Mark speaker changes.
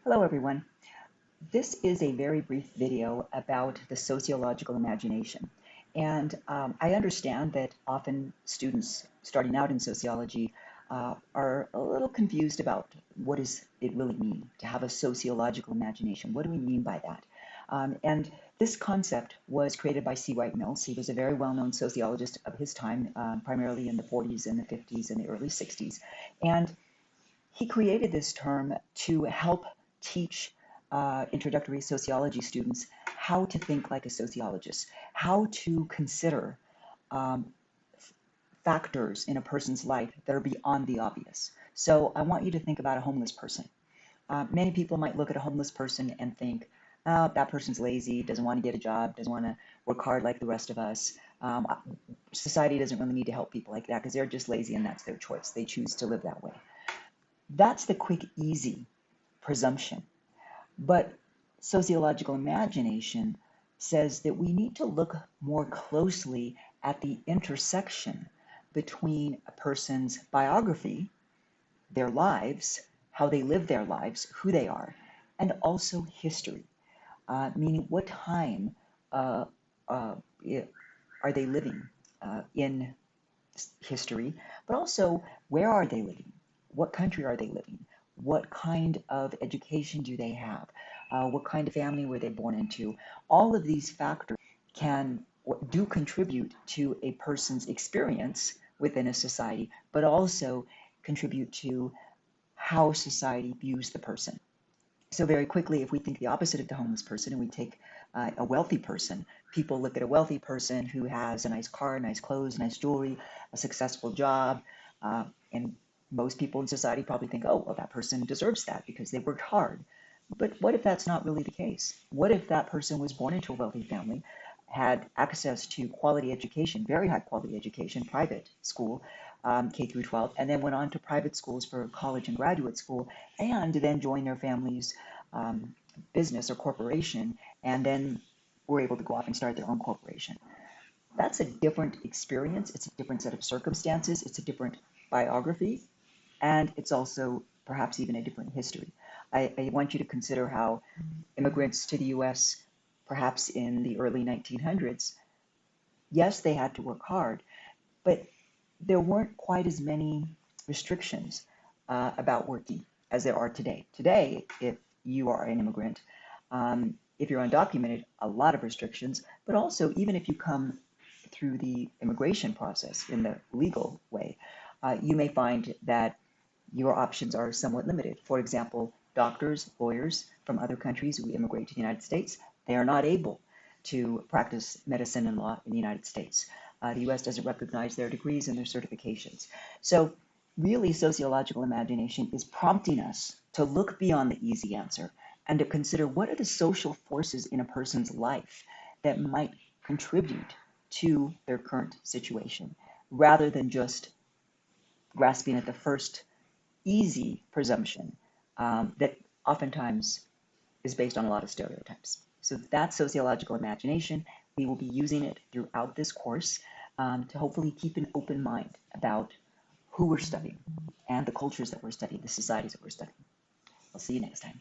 Speaker 1: Hello, everyone. This is a very brief video about the sociological imagination. And I understand that often students starting out in sociology are a little confused about what does it really mean to have a sociological imagination. What do we mean by that? And this concept was created by C. Wright Mills. He was a very well-known sociologist of his time, primarily in the 40s and the 50s and the early 60s. And he created this term to help teach introductory sociology students how to think like a sociologist, how to consider um, factors in a person's life that are beyond the obvious. So I want you to think about a homeless person. Many people might look at a homeless person and think, oh, that person's lazy, doesn't want to get a job, doesn't want to work hard like the rest of us. Um, Society doesn't really need to help people like that because they're just lazy and that's their choice. They choose to live that way. That's the quick, easy presumption. But sociological imagination says that we need to look more closely at the intersection between a person's biography, their lives, how they live their lives, who they are, and also history, meaning what time uh, uh, are they living in history, but also where are they living? What country are they living? What kind of education do they have? What kind of family were they born into? All of these factors can do contribute to a person's experience within a society, but also contribute to how society views the person. So very quickly, if we think the opposite of the homeless person and we take a wealthy person, people look at a wealthy person who has a nice car, nice clothes, nice jewelry, a successful job, and most people in society probably think, oh, well, that person deserves that because they worked hard. But what if that's not really the case? What if that person was born into a wealthy family, had access to quality education, very high quality education, private school, K through 12, and then went on to private schools for college and graduate school, and then joined their family's um, business or corporation, and then were able to go off and start their own corporation. That's a different experience. It's a different set of circumstances. It's a different biography, and it's also perhaps even a different history. I want you to consider how immigrants to the US, perhaps in the early 1900s, yes, they had to work hard, but there weren't quite as many restrictions about working as there are today. Today, if you are an immigrant, if you're undocumented, a lot of restrictions, but also even if you come through the immigration process in the legal way, you may find that your options are somewhat limited. For example, doctors, lawyers from other countries who immigrate to the United States, they are not able to practice medicine and law in the United States. The US doesn't recognize their degrees and their certifications. So really, sociological imagination is prompting us to look beyond the easy answer and to consider what are the social forces in a person's life that might contribute to their current situation, rather than just grasping at the first easy presumption that oftentimes is based on a lot of stereotypes. So that's sociological imagination. We will be using it throughout this course to hopefully keep an open mind about who we're studying and the cultures that we're studying, the societies that we're studying. I'll see you next time.